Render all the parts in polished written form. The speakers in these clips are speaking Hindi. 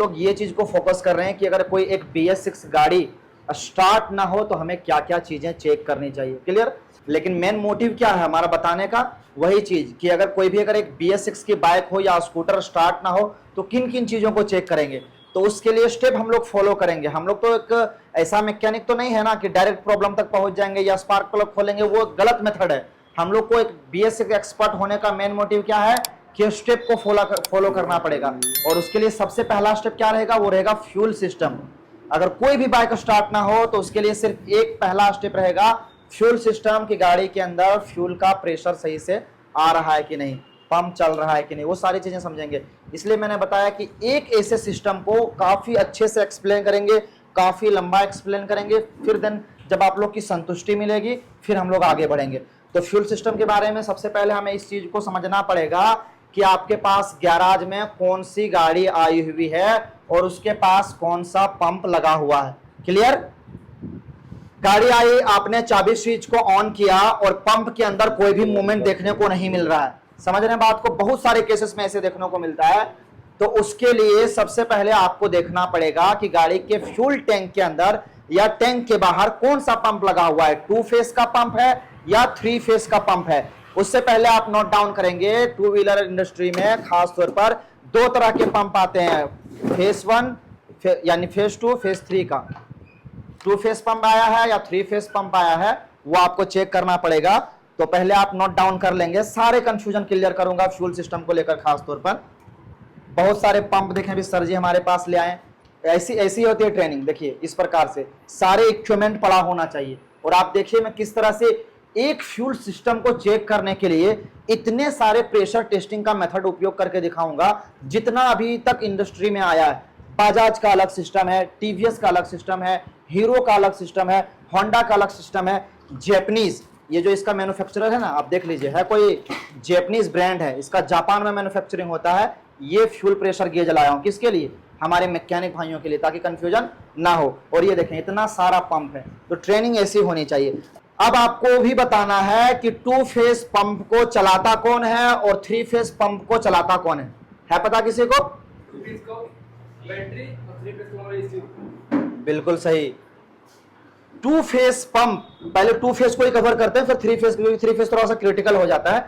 लोग ये चीज को फोकस कर रहे हैं कि अगर कोई एक BS6 गाड़ी स्टार्ट ना हो तो हमें क्या क्या चीजें चेक करनी चाहिए। क्लियर? लेकिन मेन मोटिव क्या है हमारा बताने का? वही चीज कि अगर कोई भी अगर एक BS6 की बाइक हो या स्कूटर स्टार्ट ना हो तो किन किन चीजों को चेक करेंगे। तो उसके लिए स्टेप हम लोग फॉलो करेंगे। हम लोग तो एक ऐसा मैकेनिक तो नहीं है ना कि डायरेक्ट प्रॉब्लम तक पहुंच जाएंगे या स्पार्क प्लग खोलेंगे, वो गलत मेथड है। हम लोग को एक BS6 एक्सपर्ट होने का मेन मोटिव क्या है कि स्टेप को फॉलो करना पड़ेगा। और उसके लिए सबसे पहला स्टेप क्या रहेगा? वो रहेगा फ्यूल सिस्टम। अगर कोई भी बाइक स्टार्ट ना हो तो उसके लिए सिर्फ एक पहला स्टेप रहेगा फ्यूल सिस्टम की। गाड़ी के अंदर फ्यूल का प्रेशर सही से आ रहा है कि नहीं, पंप चल रहा है कि नहीं, वो सारी चीजें समझेंगे। इसलिए मैंने बताया कि एक ऐसे सिस्टम को काफी अच्छे से एक्सप्लेन करेंगे, काफी लंबा एक्सप्लेन करेंगे, फिर देन जब आप लोग की संतुष्टि मिलेगी फिर हम लोग आगे बढ़ेंगे। तो फ्यूल सिस्टम के बारे में सबसे पहले हमें इस चीज को समझना पड़ेगा कि आपके पास गैराज में कौन सी गाड़ी आई हुई है और उसके पास कौन सा पंप लगा हुआ है। क्लियर? गाड़ी आई, आपने चाबी स्विच को ऑन किया और पंप के अंदर कोई भी मूवमेंट देखने को नहीं मिल रहा है। समझ रहे हैं बात को? बहुत सारे केसेस में ऐसे देखने को मिलता है। तो उसके लिए सबसे पहले आपको देखना पड़ेगा कि गाड़ी के फ्यूल टैंक के अंदर या टैंक के बाहर कौन सा पंप लगा हुआ है, 2 फेस का पंप है या 3 फेस का पंप है। उससे पहले आप नोट डाउन करेंगे, टू व्हीलर इंडस्ट्री में खास तौर पर 2 तरह के पंप आते हैं, फेस 1 यानी फेस 2, फेस 3 का। 2 फेस पंप आया है या 3 फेस पंप आया है, वो आपको चेक करना पड़ेगा। तो पहले आप नोट डाउन कर लेंगे, सारे कंफ्यूजन क्लियर करूंगा फ्यूल सिस्टम को लेकर। खास तौर पर बहुत सारे पंप देखें भी सर जी हमारे पास ले आए, ऐसी ऐसी होती है ट्रेनिंग। देखिए इस प्रकार से सारे इक्विपमेंट पड़ा होना चाहिए। और आप देखिए मैं किस तरह से एक फ्यूल सिस्टम को चेक करने के लिए इतने सारे प्रेशर टेस्टिंग का मेथड उपयोग करके दिखाऊंगा जितना अभी तक इंडस्ट्री में आया है। बाजाज का अलग सिस्टम है, TVS का अलग सिस्टम है, हीरो का अलग सिस्टम है, होंडा का अलग सिस्टम है, जैपनीज ये जो इसका मैन्युफैक्चरर है ना, आप देख लीजिए, है कोई जैपनीज ब्रांड है, इसका जापान में मैन्युफैक्चरिंग होता है। ये फ्यूल प्रेशर गेज लाया हूं किसके लिए? हमारे मैकेनिक भाइयों के लिए, ताकि कंफ्यूजन ना हो। और ये देखें इतना सारा पंप है, तो ट्रेनिंग ऐसी होनी चाहिए। अब आपको भी बताना है कि 2 फेस पंप को चलाता कौन है और 3 फेस पंप को चलाता कौन है पता किसी को? बैटरी और 3 फेस वाला एसी। बिल्कुल सही। 2 फेस पंप, पहले 2 फेस को ही कवर करते हैं फिर 3 फेस, क्योंकि 3 फेस थोड़ा सा क्रिटिकल हो जाता है।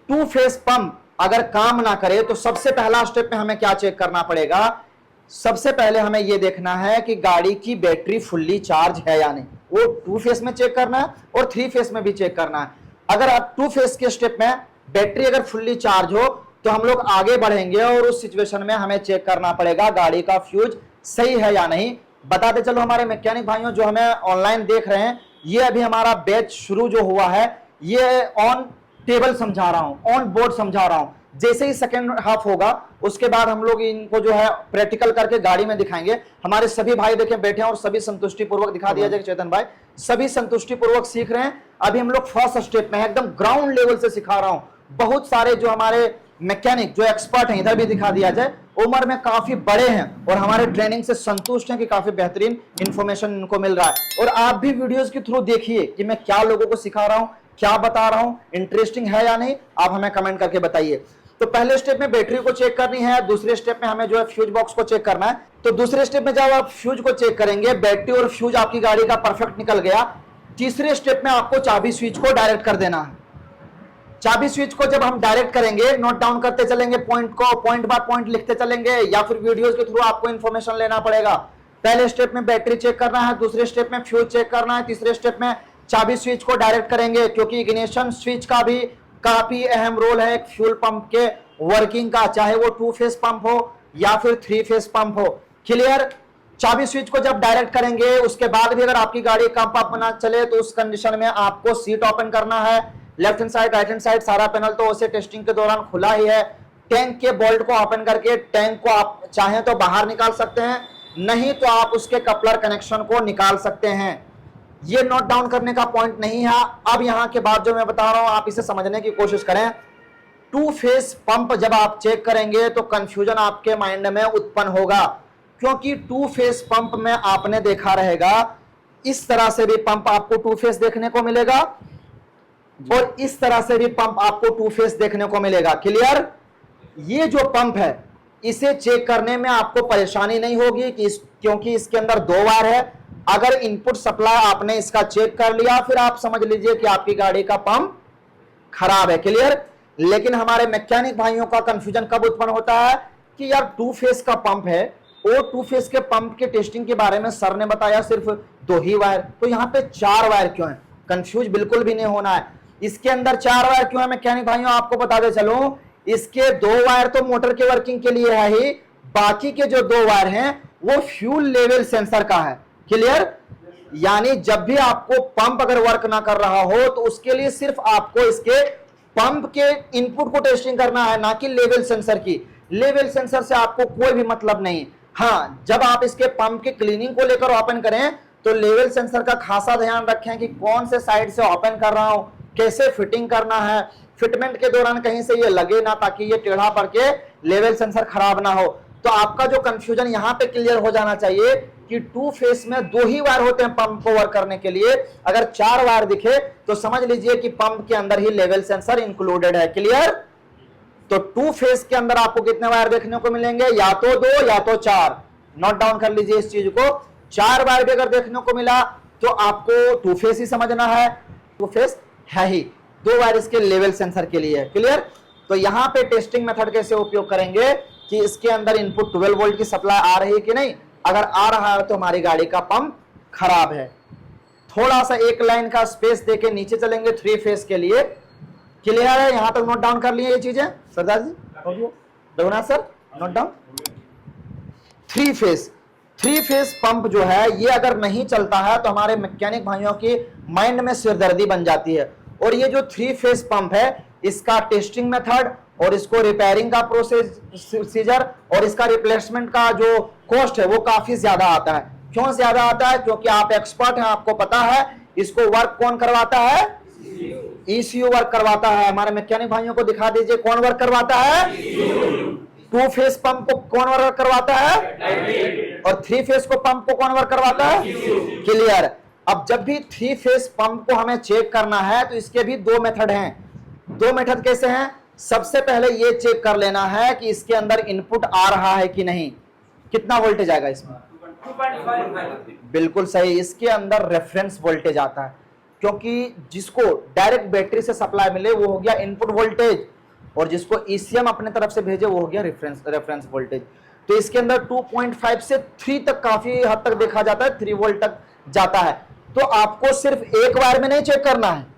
2 फेस पंप अगर काम ना करे तो सबसे पहला स्टेप में हमें क्या चेक करना पड़ेगा? सबसे पहले हमें यह देखना है कि गाड़ी की बैटरी फुल्ली चार्ज है या नहीं। वो 2 फेस में चेक करना है और 3 फेस में भी चेक करना है। अगर आप 2 फेस के स्टेप में बैटरी अगर फुल्ली चार्ज हो तो हम लोग आगे बढ़ेंगे और उस सिचुएशन में हमें चेक करना पड़ेगा गाड़ी का फ्यूज सही है या नहीं। बताते चलो हमारे मैकेनिक भाइयों जो हमें ऑनलाइन देख रहे हैं, ये अभी हमारा बैच शुरू जो हुआ है, ये ऑन टेबल समझा रहा हूं, ऑन बोर्ड समझा रहा हूं। जैसे ही सेकेंड हाफ होगा उसके बाद हम लोग इनको जो है प्रैक्टिकल करके गाड़ी में दिखाएंगे। हमारे सभी भाई देखें बैठे हैं और सभी संतुष्टि पूर्वक दिखा दिया जाए। चेतन भाई सभी संतुष्टि पूर्वक सीख रहे हैं। अभी हम लोग फर्स्ट स्टेप में है, एकदम ग्राउंड लेवल से सिखा रहा हूं। बहुत सारे जो हमारे मैकेनिक जो एक्सपर्ट हैं, इधर भी दिखा दिया जाए, उम्र में काफी बड़े हैं और हमारे ट्रेनिंग से संतुष्ट हैं कि काफी बेहतरीन इंफॉर्मेशन इनको मिल रहा है। और आप भी वीडियोस के थ्रू देखिए कि मैं क्या लोगों को सिखा रहा हूं, क्या बता रहा हूं, इंटरेस्टिंग है या नहीं, आप हमें कमेंट करके बताइए। तो पहले स्टेप में बैटरी को चेक करनी है, दूसरे स्टेप में हमें जो है फ्यूज बॉक्स को चेक करना है। तो दूसरे स्टेप में जब आप फ्यूज को चेक करेंगे, बैटरी और फ्यूज आपकी गाड़ी का परफेक्ट निकल गया। तीसरे स्टेप में आपको चाबी स्विच को डायरेक्ट कर देना है। चाबी स्विच को जब हम डायरेक्ट करेंगे, नोट डाउन करते चलेंगे, पॉइंट को पॉइंट बाय पॉइंट लिखते चलेंगे या फिर वीडियोस के थ्रू आपको इंफॉर्मेशन लेना पड़ेगा। पहले स्टेप में बैटरी चेक करना है, दूसरे स्टेप में फ्यूज चेक करना है, तीसरे स्टेप में चाबी स्विच को डायरेक्ट करेंगे, क्योंकि इग्निशन स्विच का भी काफी अहम रोल है एक फ्यूल पंप के वर्किंग का, चाहे वो 2 फेस पंप हो या फिर 3 फेस पंप हो। क्लियर? चाबी स्विच को जब डायरेक्ट करेंगे उसके बाद भी अगर आपकी गाड़ी का पंप ना चले तो उस कंडीशन में आपको सीट ओपन करना है। Left hand side, right hand side, सारा पैनल तो उसे टेस्टिंग के दौरान खुला ही है। टैंक के बोल्ट को ओपन करके टैंक को आप चाहें तो बाहर निकाल सकते हैं, नहीं तो आप उसके कपलर कनेक्शन को निकाल सकते हैं। ये नोट डाउन करने का पॉइंट नहीं है। अब यहां के बाद जो मैं बता रहा हूं आप इसे समझने की कोशिश करें। 2 फेस पंप जब आप चेक करेंगे तो कंफ्यूजन आपके माइंड में उत्पन्न होगा, क्योंकि 2 फेस पंप में आपने देखा रहेगा इस तरह से भी पंप आपको 2 फेस देखने को मिलेगा और इस तरह से भी पंप आपको 2 फेस देखने को मिलेगा। क्लियर? ये जो पंप है इसे चेक करने में आपको परेशानी नहीं होगी क्योंकि इसके अंदर 2 वायर है। अगर इनपुट सप्लाई आपने इसका चेक कर लिया, फिर आप समझ लीजिए कि आपकी गाड़ी का पंप खराब है। क्लियर? लेकिन हमारे मैकेनिक भाइयों का कंफ्यूजन कब उत्पन्न होता है कि यार 2 फेस का पंप है, और 2 फेस के पंप के टेस्टिंग के बारे में सर ने बताया सिर्फ 2 ही वायर, तो यहां पे 4 वायर क्यों है? कंफ्यूज बिल्कुल भी नहीं होना है। इसके अंदर 4 वायर क्यों है मैकेनिक भाइयों? आपको बता दे चलो, इसके 2 वायर तो मोटर के वर्किंग के लिए है ही, बाकी के जो 2 वायर हैं वो फ्यूल लेवल सेंसर का है। क्लियर? यानी जब भी आपको पंप अगर वर्क ना कर रहा हो तो उसके लिए सिर्फ आपको इसके पंप के इनपुट को टेस्टिंग करना है, ना कि लेवल सेंसर की। लेवल सेंसर से आपको कोई भी मतलब नहीं। हाँ, जब आप इसके पंप के क्लीनिंग को लेकर ओपन करें तो लेवल सेंसर का खासा ध्यान रखें कि कौन से साइड से ओपन कर रहा हूं, कैसे फिटिंग करना है। फिटमेंट के दौरान कहीं से ये लगे ना, ताकि ये टेढ़ा पड़ के लेवल सेंसर खराब ना हो। तो आपका जो कंफ्यूजन यहां पे क्लियर हो जाना चाहिए कि 2 फेस में 2 ही वायर होते हैं पंप को वर्क करने के लिए। अगर 4 वायर दिखे तो समझ लीजिए कि पंप के अंदर ही लेवल सेंसर इंक्लूडेड है। क्लियर? तो 2 फेस के अंदर आपको कितने वायर देखने को मिलेंगे? या तो 2 या तो 4। नोट डाउन कर लीजिए इस चीज को। 4 वायर भी अगर देखने को मिला तो आपको 2 फेस ही समझना है, 2 फेस है ही। 2 वायर इसके लेवल सेंसर के लिए है। क्लियर? तो यहां पे टेस्टिंग मेथड कैसे उपयोग करेंगे कि इसके अंदर इनपुट 12 वोल्ट की सप्लाई आ रही है कि नहीं। अगर आ रहा है तो हमारी गाड़ी का पंप खराब है। थोड़ा सा एक लाइन का स्पेस देके नीचे चलेंगे 3 फेस के लिए। क्लियर है? यहां तक नोट डाउन कर लिए ये चीजें Sardar ji? Raghunath sir note down. 3 phase pump जो है ये अगर नहीं चलता है तो हमारे मैकेनिक भाइयों की माइंड में सिरदर्दी बन जाती है। और ये जो 3 फेस पंप है इसका टेस्टिंग मेथड और इसको रिपेयरिंग का प्रोसीजर और इसका रिप्लेसमेंट का जो कॉस्ट है वो काफी ज्यादा आता है। क्यों ज्यादा आता है? क्योंकि आप एक्सपर्ट हैं, आपको पता है इसको वर्क कौन करवाता है? ECU वर्क करवाता है। हमारे मैकेनिक भाइयों को दिखा दीजिए कौन वर्क करवाता है? 2 फेस पंप को कौन वर्क करवाता है? और 3 फेस को पंप को कौन वर्क करवाता है? क्लियर? अब जब भी 3 फेस पंप को हमें चेक करना है तो इसके भी 2 मेथड हैं। 2 मेथड कैसे हैं? सबसे पहले ये चेक कर लेना है कि इसके अंदर इनपुट आ रहा है कि नहीं। कितना वोल्टेज आएगा इसमें? 2.5। बिल्कुल सही, इसके अंदर रेफरेंस वोल्टेज आता है, क्योंकि जिसको डायरेक्ट बैटरी से सप्लाई मिले वो हो गया इनपुट वोल्टेज, और जिसको ECM अपने तरफ से भेजे वो हो गया रेफरेंस वोल्टेज। तो इसके अंदर 2.5 से 3 तक काफी हद तक देखा जाता है, 3 वोल्ट तक जाता है। तो आपको सिर्फ एक वायर में नहीं चेक करना है,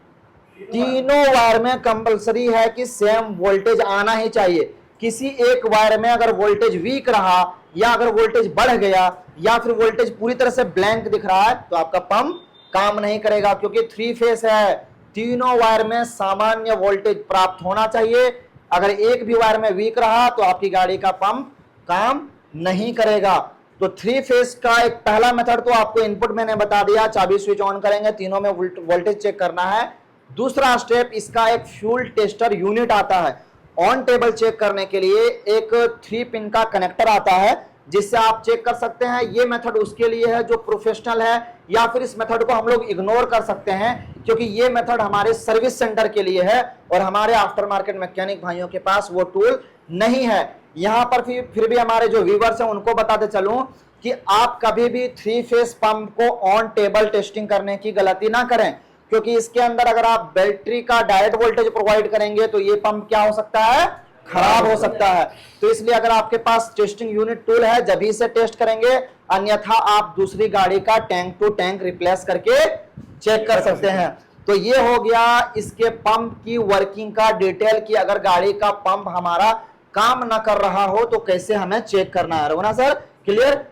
तीनों वायर में कंपलसरी है कि सेम वोल्टेज आना ही चाहिए। किसी एक वायर में अगर वोल्टेज वीक रहा या अगर वोल्टेज बढ़ गया या फिर वोल्टेज पूरी तरह से ब्लैंक दिख रहा है तो आपका पंप काम नहीं करेगा, क्योंकि 3 फेस है। तीनों वायर में सामान्य वोल्टेज प्राप्त होना चाहिए। अगर एक भी वायर में वीक रहा तो आपकी गाड़ी का पंप काम नहीं करेगा। तो 3 फेस का एक पहला मेथड तो आपको इनपुट मैंने बता दिया, चाबी स्विच ऑन करेंगे, तीनों में वोल्टेज चेक करना है। दूसरा स्टेप, इसका एक फ्यूल टेस्टर यूनिट आता है। ऑन टेबल चेक करने के लिए एक 3 पिन का कनेक्टर आता है जिससे आप चेक कर सकते हैं। ये मेथड उसके लिए है जो प्रोफेशनल है, या फिर इस मेथड को हम लोग इग्नोर कर सकते हैं क्योंकि ये मेथड हमारे सर्विस सेंटर के लिए है और हमारे आफ्टर मार्केट मैकेनिक भाइयों के पास वो टूल नहीं है। यहां पर फिर भी हमारे जो व्यूवर्स हैं उनको बताते चलूं कि आप कभी भी 3 फेस पंप को ऑन टेबल टेस्टिंग करने की गलती ना करें, क्योंकि इसके अंदर अगर आप बैटरी का डायरेक्ट वोल्टेज प्रोवाइड करेंगे तो ये पंप क्या हो सकता है? खराब हो सकता है। तो इसलिए अगर आपके पास टेस्टिंग यूनिट टूल है जब ही इसे टेस्ट करेंगे, अन्यथा आप दूसरी गाड़ी का टैंक टू टैंक रिप्लेस करके चेक कर सकते हैं। तो ये हो गया इसके पंप की वर्किंग का डिटेल कि अगर गाड़ी का पंप हमारा काम ना कर रहा हो तो कैसे हमें चेक करना है। रघुना सर क्लियर?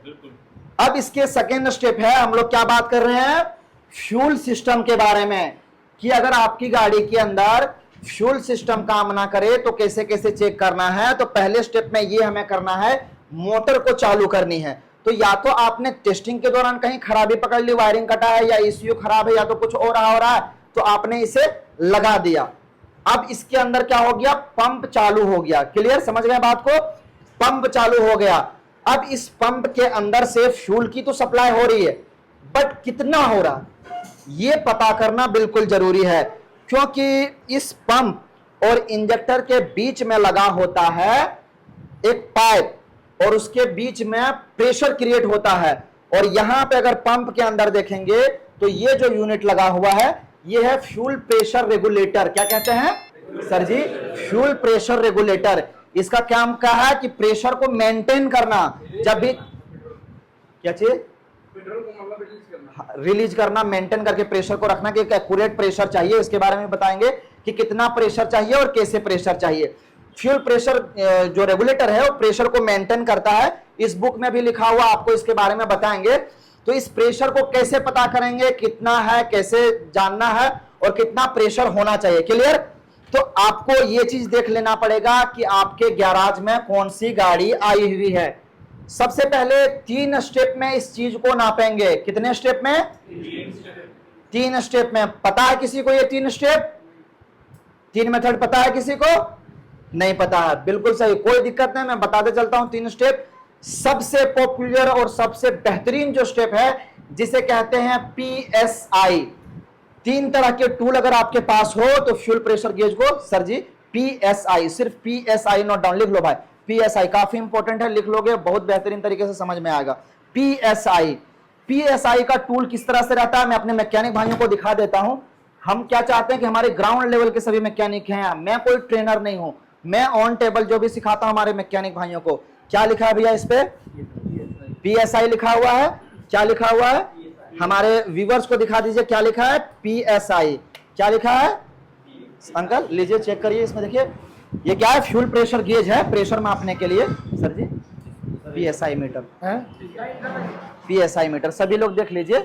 अब इसके सेकेंड स्टेप है, हम लोग क्या बात कर रहे हैं? फ्यूल सिस्टम के बारे में, कि अगर आपकी गाड़ी के अंदर फ्यूल सिस्टम काम ना करे तो कैसे कैसे चेक करना है। तो पहले स्टेप में ये हमें करना है, मोटर को चालू करनी है। तो या तो आपने टेस्टिंग के दौरान कहीं खराबी पकड़ ली, वायरिंग कटा है या ECU खराब है या तो कुछ हो रहा है, तो आपने इसे लगा दिया। अब इसके अंदर क्या हो गया? पंप चालू हो गया। क्लियर? समझ गए बात को? पंप चालू हो गया। अब इस पंप के अंदर से फ्यूल की तो सप्लाई हो रही है, बट कितना हो रहा ये पता करना बिल्कुल जरूरी है, क्योंकि इस पंप और इंजेक्टर के बीच में लगा होता है एक पाइप, और उसके बीच में प्रेशर क्रिएट होता है। और यहां पे अगर पंप के अंदर देखेंगे तो ये जो यूनिट लगा हुआ है ये है फ्यूल प्रेशर रेगुलेटर। क्या कहते हैं sir ji? Fuel pressure regulator. इसका काम क्या है कि प्रेशर को मेंटेन करना। जब भी क्या चीज पेट्रोल को मतलब रिलीज करना, रिलीज करना, मेंटेन करके प्रेशर को रखना कि एक एक्यूरेट प्रेशर चाहिए। इसके बारे में बताएंगे कि कितना प्रेशर चाहिए और कैसे प्रेशर चाहिए। फ्यूल प्रेशर जो रेगुलेटर है वो प्रेशर को मेंटेन करता है। इस बुक में भी लिखा हुआ, आपको इसके बारे में बताएंगे। तो इस प्रेशर को कैसे पता करेंगे, कितना है, कैसे जानना है और कितना प्रेशर होना चाहिए। क्लियर? तो आपको ये चीज देख लेना पड़ेगा कि आपके गैराज में कौन सी गाड़ी आई हुई है। सबसे पहले 3 स्टेप में इस चीज को नापेंगे। कितने स्टेप में? 3 स्टेप में। पता है किसी को ये 3 स्टेप? 3 मेथड पता है किसी को? नहीं पता है, बिल्कुल सही, कोई दिक्कत नहीं, मैं बताते चलता हूं 3 स्टेप। सबसे पॉपुलर और सबसे बेहतरीन जो स्टेप है जिसे कहते हैं PSI। 3 तरह के टूल अगर आपके पास हो तो फ्यूल प्रेशर गेज को सर जी PSI, सिर्फ PSI नोट डाउन लिख लो भाई। PSI काफी इंपॉर्टेंट है, लिख लोगे बहुत बेहतरीन तरीके से समझ में आएगा। PSI का टूल किस तरह से रहता है मैं अपने मैकेनिक भाइयों को दिखा देता हूं। हम क्या चाहते हैं कि हमारे ग्राउंड लेवल के सभी मैकेनिक हैं, मैं कोई ट्रेनर नहीं हूं, मैं ऑन टेबल जो भी सिखाता हूं हमारे मैकेनिक भाइयों को। क्या लिखा है भैया इस पे? PSI लिखा हुआ है। क्या लिखा हुआ है? हमारे व्यूवर्स को दिखा दीजिए क्या लिखा है। PSI क्या लिखा है अंकल? लीजिए चेक करिए, इसमें देखिए ये क्या है, फ्यूल प्रेशर गेज है, प्रेशर मापने के लिए सर जी। PSI मीटर है, PSI मीटर, सभी लोग देख लीजिए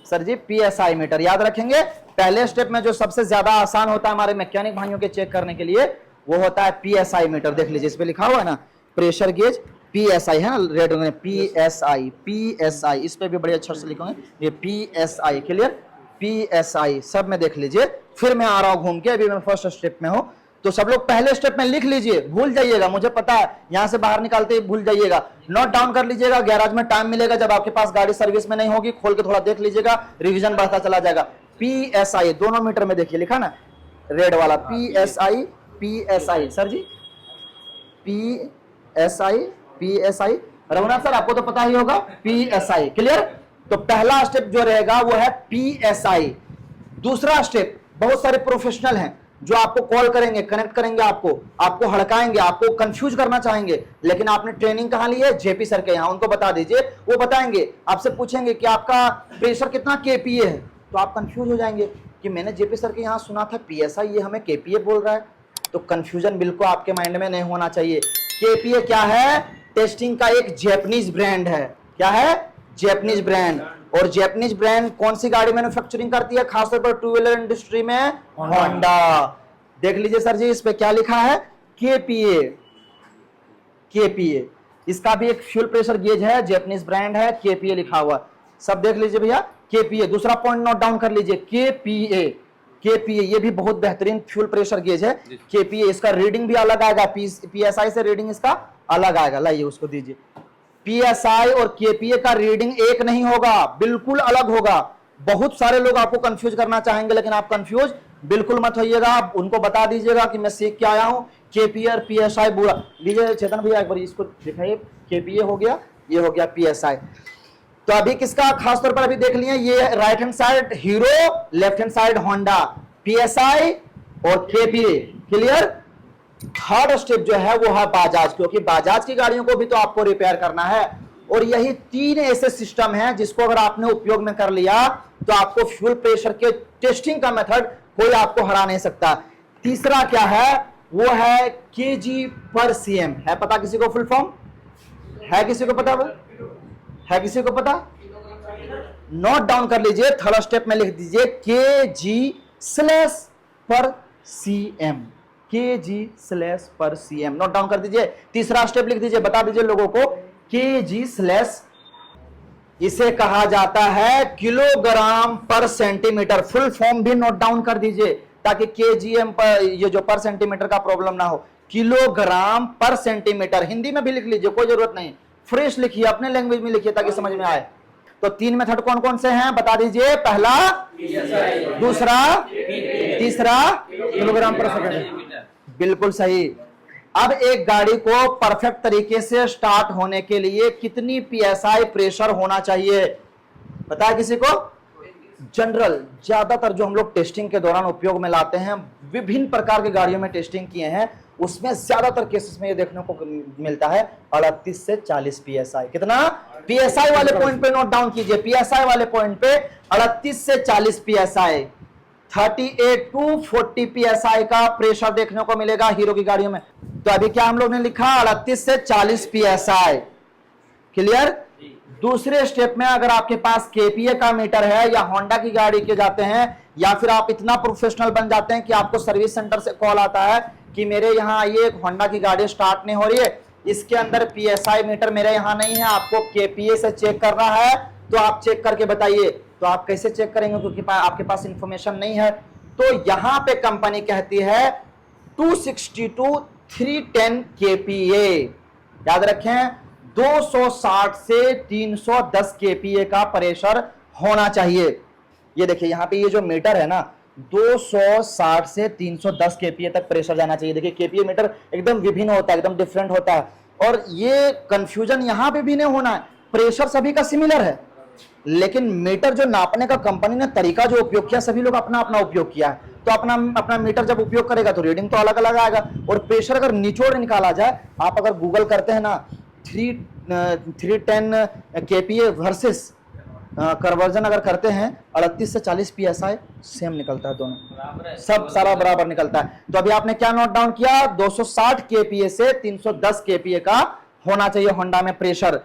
सर जी। PSI मीटर याद रखेंगे। पहले स्टेप में जो सबसे ज्यादा आसान होता है हमारे मैकेनिक भाइयों के चेक करने के लिए वो होता है PSI मीटर। देख लीजिए इस पे लिखा हुआ है ना प्रेशर गेज PSI है ना, रेड में PSI, इस पे भी बड़े अक्षर से लिखोगे ये PSI। क्लियर? PSI सब में देख लीजिए। फिर मैं आ रहा हूं घूम के, अभी मैं फर्स्ट स्टेप में हूं। तो सब लोग पहले स्टेप में लिख लीजिए, भूल जाइएगा, मुझे पता है यहां से बाहर निकालते ही भूल जाइएगा। नोट डाउन कर लीजिएगा, गैराज में टाइम मिलेगा जब आपके पास गाड़ी सर्विस में नहीं होगी, खोल के थोड़ा देख लीजिएगा, रिवीजन बढ़ता चला जाएगा। PSI दोनों मीटर में देखिए लिखा ना रेड वाला PSI सर जी PSI। रघुनाथ सर आपको तो पता ही होगा PSI। क्लियर? तो पहला स्टेप जो रहेगा वो है PSI। दूसरा स्टेप, बहुत सारे प्रोफेशनल हैं जो आपको कॉल करेंगे, कनेक्ट करेंगे, आपको हड़काएंगे, आपको कंफ्यूज करना चाहेंगे, लेकिन आपने ट्रेनिंग कहां ली है? जेपी सर के यहाँ। उनको बता दीजिए, वो बताएंगे। आपसे पूछेंगे कि आपका प्रेशर कितना KPA है, तो आप कंफ्यूज हो जाएंगे कि मैंने जेपी सर के यहाँ सुना था PSI, ये हमें KPA बोल रहा है। तो कंफ्यूजन बिल्कुल आपके माइंड में नहीं होना चाहिए। KPA क्या है? टेस्टिंग का एक जैपनीज ब्रांड है। क्या है? Japanese brand. और जैपनीज ब्रांड कौन सी गाड़ी मैन्युफैक्चरिंग करती है खासतौर पर 2 व्हीलर इंडस्ट्री में? होंडा। देख लीजिए सर जी इस पे क्या लिखा है? KPA। इसका भी एक फ्यूल प्रेशर गेज है, जैपनीज ब्रांड है, KPA लिखा हुआ। सब देख लीजिए भैया KPA। दूसरा पॉइंट नोट डाउन कर लीजिए KPA ये भी बहुत बेहतरीन फ्यूल प्रेशर गेज है। KPA इसका रीडिंग भी अलग आएगा, PSI से रीडिंग इसका अलग आएगा। लाइए उसको दीजिए। PSI और KPA का रीडिंग एक नहीं होगा, बिल्कुल अलग होगा। बहुत सारे लोग आपको कंफ्यूज करना चाहेंगे, लेकिन आप कंफ्यूज बिल्कुल मत होइएगा। आप उनको बता दीजिएगा कि मैं सीख के आया हूं, KPA और PSI बुरा। लीजिए चेतन भैया एक बार इसको दिखाइए। KPA हो गया, ये हो गया PSI। तो अभी किसका खासतौर पर अभी देख लिए, ये right hand side hero, left hand side Honda, PSI और KPA। क्लियर? थर्ड स्टेप जो है वो है बाजाज, क्योंकि बाजाज की गाड़ियों को भी तो आपको रिपेयर करना है। और यही 3 ऐसे सिस्टम हैं जिसको अगर आपने उपयोग में कर लिया तो आपको फ्यूल प्रेशर के टेस्टिंग का मेथड कोई आपको हरा नहीं सकता। तीसरा क्या है? वो है kg/cm। है पता किसी को फुल फॉर्म? है किसी को पता? है किसी को पता? नोट डाउन कर लीजिए, थर्ड स्टेप में लिख दीजिए kg/cm। kg/cm नोट डाउन कर दीजिए। तीसरा स्टेप लिख दीजिए, बता दीजिए लोगों को kg/, इसे कहा जाता है किलोग्राम पर सेंटीमीटर। फुल फॉर्म भी नोट डाउन कर दीजिए ताकि kgm पर ये जो पर सेंटीमीटर का प्रॉब्लम ना हो। किलोग्राम पर सेंटीमीटर हिंदी में भी लिख लीजिए, कोई जरूरत नहीं, फ्रेश लिखिए, अपने लैंग्वेज में लिखिए ताकि समझ में आए। तो 3 मेथड कौन कौन से हैं बता दीजिए। पहला, दूसरा, तीसरा किलोग्राम पर सेकंड। बिल्कुल सही। अब एक गाड़ी को परफेक्ट तरीके से स्टार्ट होने के लिए कितनी पीएसआई प्रेशर होना चाहिए, पता है किसी को? जनरल ज्यादातर जो हम लोग टेस्टिंग के दौरान उपयोग में लाते हैं, विभिन्न प्रकार की गाड़ियों में टेस्टिंग किए हैं, उसमें ज्यादातर केसेस में ये देखने को मिलता है 38 से 40 पीएसआई। कितना? पीएसआई वाले पॉइंट पे नोट डाउन कीजिए, पीएसआई वाले पॉइंट पे 38 से 40 पीएसआई, 38 टू 40 पीएसआई का प्रेशर देखने को मिलेगा हीरो की गाड़ियों में। तो अभी क्या हम लोग ने लिखा? 38 से 40 पीएसआई। क्लियर? दूसरे स्टेप में अगर आपके पास केपीए का मीटर है या होंडा की गाड़ी के जाते हैं, या फिर आप इतना प्रोफेशनल बन जाते हैं कि आपको सर्विस सेंटर से कॉल आता है कि मेरे यहाँ आइए, एक होंडा की गाड़ी स्टार्ट नहीं हो रही है, इसके अंदर पीएसआई मीटर मेरे यहाँ नहीं है, आपको केपीए से चेक करना है, तो आप चेक करके बताइए। तो आप कैसे चेक करेंगे, क्योंकि आपके पास इंफॉर्मेशन नहीं है। तो यहां पे कंपनी कहती है 260 to 310 केपीए। याद रखें, 260 से 310 केपीए का प्रेशर होना चाहिए। ये देखिए यहां पे ये जो मीटर है ना, 260 से 310 केपीए तक प्रेशर जाना चाहिए। देखिए केपीए मीटर एकदम विभिन्न होता है, एकदम डिफरेंट होता है, और ये कंफ्यूजन यहां पे भी नहीं होना है। प्रेशर सभी का सिमिलर है, लेकिन मीटर जो नापने का कंपनी ने तरीका जो उपयोग किया, सभी लोग अपना अपना उपयोग किया है। तो अपना अपना मीटर जब उपयोग करेगा तो रीडिंग तो अलग अलग आएगा। और प्रेशर अगर निचोड़ निकाला जाए, आप अगर गूगल करते हैं ना 310 केपीए वर्सेस कन्वर्जन अगर करते हैं 38 से 40 पीएसआई, सेम निकलता है, दोनों सब सारा बराबर निकलता है। तो अभी आपने क्या नोट डाउन किया? 260 केपीए से 310 केपीए का होना चाहिए होंडा में प्रेशर।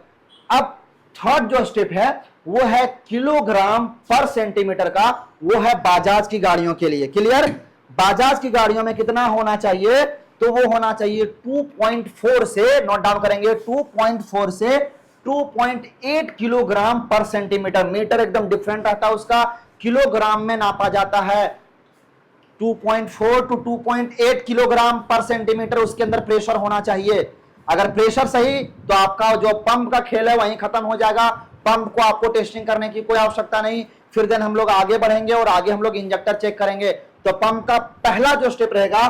अब थर्ड जो स्टेप है वो है किलोग्राम पर सेंटीमीटर का, वो है बाजाज की गाड़ियों के लिए। क्लियर? बाजाज की गाड़ियों में कितना होना चाहिए? तो वो होना चाहिए 2.4 से, नोट डाउन करेंगे, 2.4 से 2.8 किलोग्राम पर सेंटीमीटर। मीटर एकदम डिफरेंट आता है उसका, किलोग्राम में नापा जाता है। 2.4 टू 2.8 किलोग्राम पर सेंटीमीटर उसके अंदर प्रेशर होना चाहिए। अगर प्रेशर सही तो आपका जो पंप का खेल है वहीं खत्म हो जाएगा। पंप को आपको टेस्टिंग करने की कोई आवश्यकता नहीं। फिर देन हम लोग आगे बढ़ेंगे और आगे हम लोग इंजेक्टर चेक करेंगे। तो पंप का पहला जो स्टेप रहेगा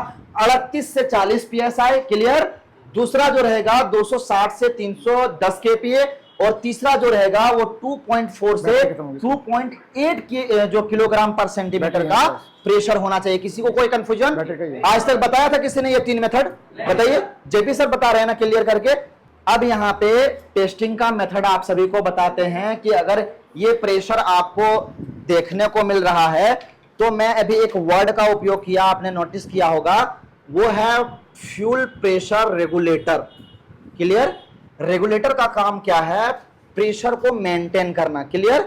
38 से 40 पीएसआई। क्लियर? दूसरा जो रहेगा 260 से 310 केपीए, और तीसरा जो रहेगा वो 2.4 से 2.8 की जो किलोग्राम पर सेंटीमीटर का प्रेशर होना चाहिए। किसी को कोई कंफ्यूजन? आज तक बताया था किसी ने ये 3 मेथड? बताइए, जेपी सर बता रहे हैं ना क्लियर करके। अब यहाँ पे टेस्टिंग का मेथड आप सभी को बताते हैं कि अगर ये प्रेशर आपको देखने को मिल रहा है, तो मैं अभी एक वर्ड का उपयोग किया, आपने नोटिस किया होगा, वो है fuel pressure regulator. Clear? Regulator का काम क्या है? प्रेशर को मेंटेन करना। क्लियर?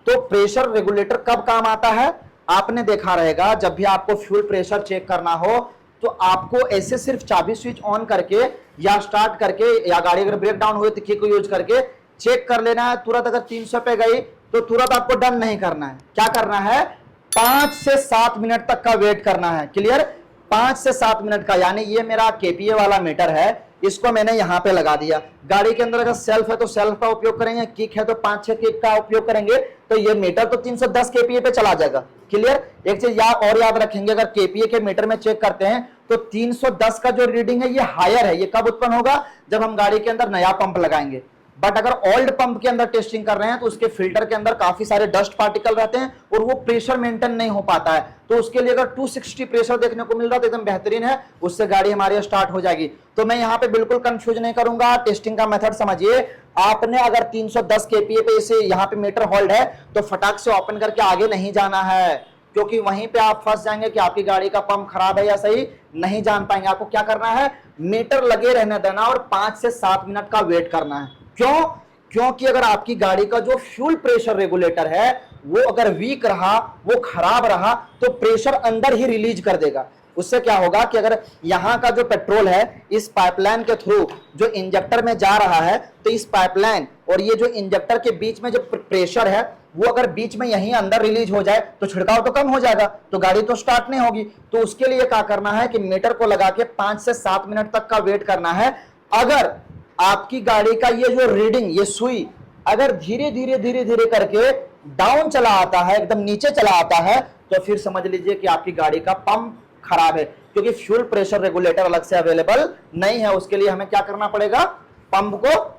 तो प्रेशर रेगुलेटर कब काम आता है? आपने देखा रहेगा जब भी आपको फ्यूल प्रेशर चेक करना हो तो आपको ऐसे सिर्फ चाबी स्विच ऑन करके या स्टार्ट करके, या गाड़ी अगर ब्रेक डाउन हुई तो की को यूज करके चेक कर लेना है। तुरंत अगर 300 पे गई तो तुरंत आपको डन नहीं करना है। क्या करना है? 5 से 7 मिनट तक का वेट करना है। क्लियर? 5 से 7 मिनट का, यानी ये मेरा केपीए वाला मीटर है, इसको मैंने यहां पे लगा दिया। गाड़ी के अंदर अगर सेल्फ है तो सेल्फ का उपयोग करेंगे, किक है तो 5-6 किक का उपयोग करेंगे, तो ये मीटर तो 310 केपीए पे चला जाएगा। क्लियर? एक चीज और याद रखेंगे, अगर केपीए के मीटर में चेक करते हैं तो 310 का जो रीडिंग है ये हायर है। ये कब उत्पन्न होगा? जब हम गाड़ी के अंदर नया पंप लगाएंगे। बट अगर ओल्ड पंप के अंदर टेस्टिंग कर रहे हैं तो उसके फिल्टर के अंदर काफी सारे डस्ट पार्टिकल रहते हैं और वो प्रेशर मेंटेन नहीं हो पाता है। तो उसके लिए अगर 260 प्रेशर देखने को मिल रहा है तो एकदम बेहतरीन है, उससे गाड़ी हमारी स्टार्ट हो जाएगी। तो मैं यहाँ पे बिल्कुल कंफ्यूज नहीं करूंगा, टेस्टिंग का मेथड समझिए। आपने अगर 310 केपीए पे इसे यहाँ पे मीटर होल्ड है तो फटाक से ओपन करके आगे नहीं जाना है, क्योंकि वहीं पे आप फंस जाएंगे कि आपकी गाड़ी का पंप खराब है या सही, नहीं जान पाएंगे। आपको क्या करना है? मीटर लगे रहने देना और 5 से 7 मिनट का वेट करना है। क्यों? क्योंकि अगर आपकी गाड़ी का जो फ्यूल प्रेशर रेगुलेटर है वो अगर वीक रहा, वो खराब रहा, तो प्रेशर अंदर ही रिलीज कर देगा। उससे क्या होगा कि अगर यहाँ का जो पेट्रोल है इस पाइपलाइन के थ्रू जो इंजेक्टर में जा रहा है, तो इस पाइपलाइन और ये जो इंजेक्टर के बीच में जो प्रेशर है वो अगर बीच में यहीं अंदर रिलीज हो जाए तो छिड़काव तो कम हो जाएगा, तो गाड़ी तो स्टार्ट नहीं होगी। तो उसके लिए क्या करना है कि मीटर को लगा के 5 से 7 मिनट तक का वेट करना है। अगर आपकी गाड़ी का ये जो रीडिंग, ये सुई अगर धीरे धीरे धीरे धीरे करके डाउन चला आता है, एकदम नीचे चला आता है, तो फिर समझ लीजिए कि आपकी गाड़ी का पंप खराब है। क्योंकि फ्यूल प्रेशर रेगुलेटर अलग से अवेलेबल नहीं है। उसके लिए हमें क्या करना पड़ेगा, पंप को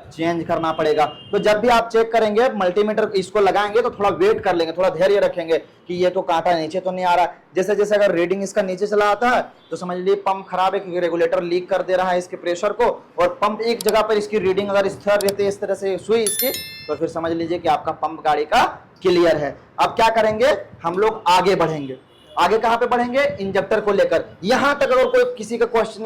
चेंज करना पड़ेगा। तो जब भी आप चेक करेंगे मल्टीमीटर इसको लगाएंगे तो थोड़ा वेट कर लेंगे, थोड़ा धैर्य रखेंगे कि ये तो कांटा नीचे तो नहीं आ रहा। जैसे जैसे अगर रीडिंग इसका नीचे चला आता है तो समझ लीजिए पंप खराब है, क्योंकि रेगुलेटर लीक कर दे रहा है इसके प्रेशर को, और पंप एक जगह पर इसकी रीडिंग अगर स्थिर रहती है इस तरह से सुई इसकी, तो फिर समझ लीजिए कि आपका पंप गाड़ी का क्लियर है। अब क्या करेंगे, हम लोग आगे बढ़ेंगे। आगे कहां पे बढ़ेंगे, इंजेक्टर को लेकर। यहां तक अगर कोई किसी का क्वेश्चनिंग